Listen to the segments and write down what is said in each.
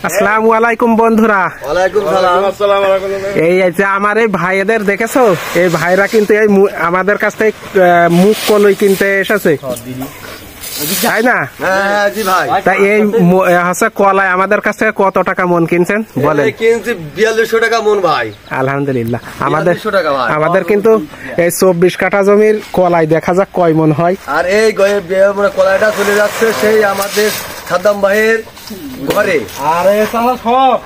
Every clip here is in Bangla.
আসসালামু আলাইকুম বন্ধুরা। ওয়ালাইকুম সালাম। এই যে আমার এই ভাইদের দেখেছো, এই ভাইরা কিন্তু এই আমাদের কাছ থেকে মুখ কলই কিনতে এসেছে, তাই না? হ্যাঁ জি ভাই। তা এই হচ্ছে কলাই আমাদের কাছ থেকে কত টাকা মন কিনছেন বলেন? কিনছি 4200 টাকা মন ভাই। আলহামদুলিল্লাহ। 4200 টাকা ভাই। আমাদের কিন্তু এই 24 কাঠা জমির কলাই দেখা যাক কয় মন হয়। আর এই কলাইটা চলে যাচ্ছে সেই আমাদের সাদ্দাম ভাইয়ের ঘরে। আর সব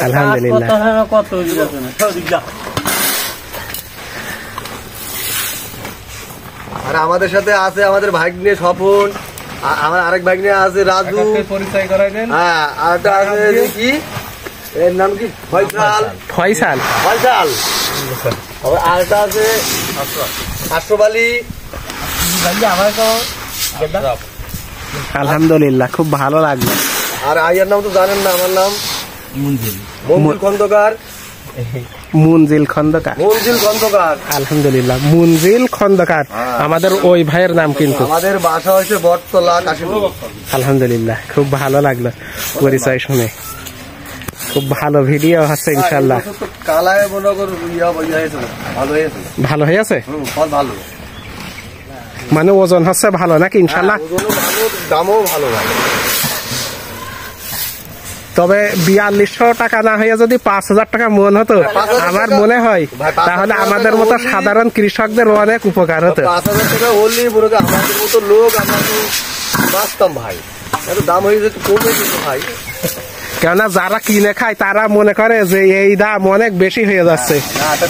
আলহামদুলিল্লাহ। কত আর আমাদের সাথে আছে আমাদের ভাগ্নে স্বপন, আমার আরেক ভাগ্নে আছে রাজু। পরিচয় করাই দেন। হ্যাঁ, আরেকটা আছে কি, এর নাম কি, ফয়সাল। আরেকটা আছে আশরাফ আলী। আলহামদুলিল্লাহ, খুব ভালো লাগলো। আর আইয়ার নাম তো জানেন না, আমার নাম মঞ্জিল খন্দকার। মুনজিল খন্দকার। আলহামদুলিল্লাহ, মুনজিল খন্দকার আমাদের ওই ভাইয়ের নাম। কিন্তু আমাদের বাসা হচ্ছে বটতলা, কাশীপুর। আলহামদুলিল্লাহ, খুব ভালো লাগলো পরিচয় শুনে। খুব ভালো ভিডিও হচ্ছে ইনশাল্লাহ। কালায় মনে করো ভালো হয়েছে। ফল ভালো, মানে ওজন হচ্ছে ভালো নাকি ইনশাল্লাহ? দামও ভালো ভাই। তবে 4200 টাকা না হয়ে যদি 5000 টাকা মন হতো আমার মনে হয় তাহলে আমাদের মতো সাধারণ কৃষকদের অনেক উপকার হতো। 5000 টাকা হলেই মনে করি আমাদের মতো লোক আমরা তো বাঁচতাম ভাই। এত দাম হয়ে যেত, কমে যেত ভাই। কেননা যারা কিনে খায় তারা মনে করে যে এই দাম অনেক বেশি হয়ে যাচ্ছে,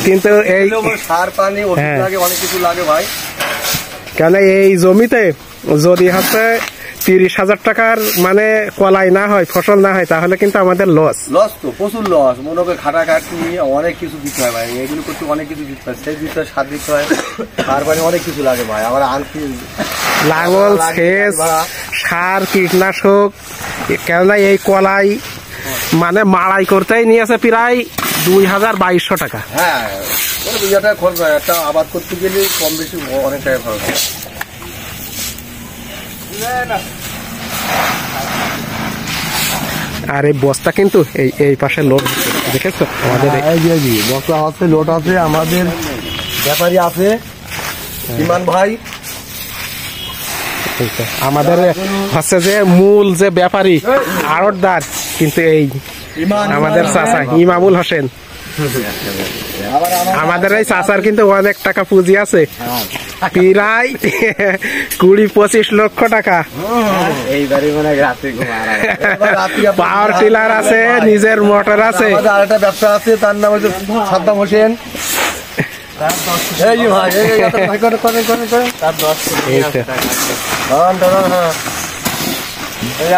কিন্তু এই সার পানি ওষুধ লাগে, অনেক কিছু লাগে ভাই। কেন এই জমিতে যদি হচ্ছে 30,000 টাকার মানে কলাই না হয়, ফসল না হয়, তাহলে কিন্তু আমাদের লস তো প্রচুর লস। মনে করে খাটাখাটি অনেক কিছু দিতে হয় ভাই, এগুলো করতে অনেক কিছু দিতে হয়, সেচ দিতে হয়, সার দিতে হয়, সার পানি অনেক কিছু লাগে ভাই। আবার আনতে লাঙল, সেচ, সার, কীটনাশক। কেননা এই কলাই মানে মাড়াই করতেই নিয়েছে প্রায় 2200 টাকা। হ্যাঁ, 2000 টাকা খরচ হয়। একটা আবাদ করতে গেলে কম বেশি অনেক টাকা খরচ হয়। আর এই বস্তা কিন্তু এই পাশে লোড দেখেছো আমাদের বস্তা আছে, লোড আছে, আমাদের ব্যাপারী আছে ইমান ভাই। আমাদের হচ্ছে যে মূল যে ব্যাপারী আড়তদার কিন্তু এই আমাদের চাচা ইমামুল হোসেন। আমাদের এই চাচার কিন্তু অনেক টাকা পুঁজি আছে, প্রায় 20-25 লক্ষ টাকা। পাওয়ার টিলার আছে, নিজের মোটর আছে। আরেকটা ব্যবসা আছে, তার নাম হচ্ছে সাদ্দাম হোসেন।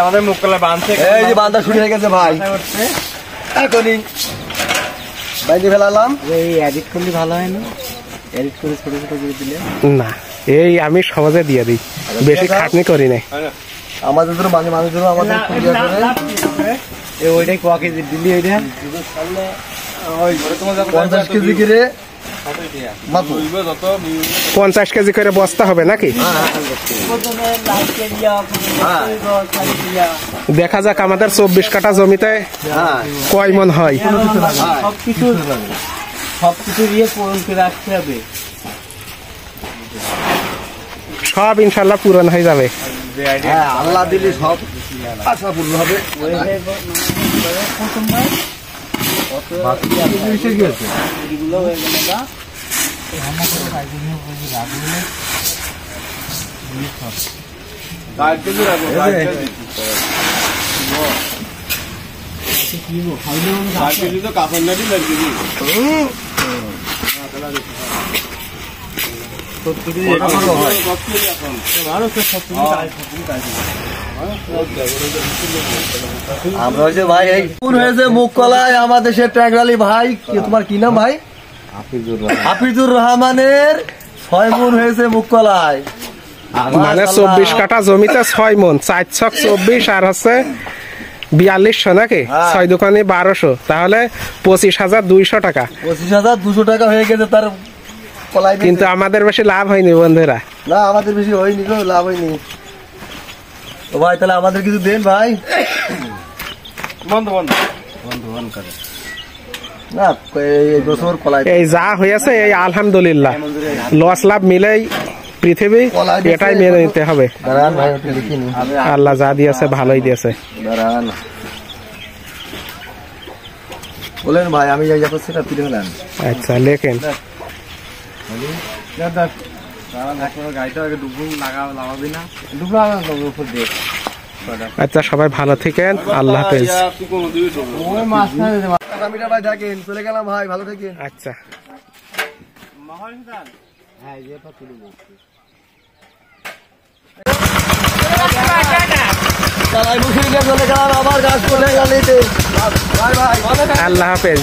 আমাদের মুখ কলা বাঁধছে, এই যে বাঁধা শুরু হয়ে গেছে ভাই। এখনই বাইরে ফেলালাম। এই এডিট করলে ভালো হয় না? এডিট করে ছোট ছোট করে দিলে না, এই আমি সহজে দিয়ে দিই, বেশি খাটনি করি না। আমাদের তো মানুষের আমাদের ওইটাই ক কেজি দিলি? ওইটা 50 কেজি করে, 50 কেজি করে বস্তা হবে নাকি? দেখা যাক আমাদের 24 কাঠা জমিতে কয় মন হয়। সবকিছু দিয়ে পূরণ করে রাখতে হবে, সব ইনশাল্লাহ পূরণ হয়ে যাবে। আল্লাহ দিলে সব আশা পূর্ণ হবে। আমরা হচ্ছে ভাই এই হয়েছে মুখ কলায় আমাদের সে ট্যাংরালি ভাই। তোমার কি নাম ভাই? হাফিজুর রহমানের 6 মণ হয়েছে মুখ কলায়। মানে 24 কাঠা জমিতে 6 মণ, 4 ছক 24 আর হচ্ছে 4200 নাকি? 6 দোকানে 1200, তাহলে 25,200 টাকা। 25,200 টাকা হয়ে গেছে তার কলাই। কিন্তু আমাদের বেশি লাভ হয়নি বন্ধুরা। না, আমাদের বেশি হয়নি, লাভ হয়নি। তো ভাই তাহলে আমাদের কিছু দেন ভাই। না এই বছর কলাই এই যা হয়েছে এই আলহামদুলিল্লাহ, লস লাভ মিলেই পৃথিবী, এটাই মেনে নিতে হবে। দাঁড়ান ভাই একটু দেখিনি। আল্লাহ যা দিয়েছে ভালোই দিয়েছে। দাঁড়ান বলেন ভাই, আমি যা করছি না পিঠে হলেন। আচ্ছা লেখেন। আচ্ছা সবাই ভালো থাকেন, আল্লাহ হাফেজ। ভাই থাকেন, চলে গেলাম ভাই, ভালো থাকেন। আচ্ছা চলে গেলাম, আবার গাছ চলে গেলে। আল্লাহ হাফেজ।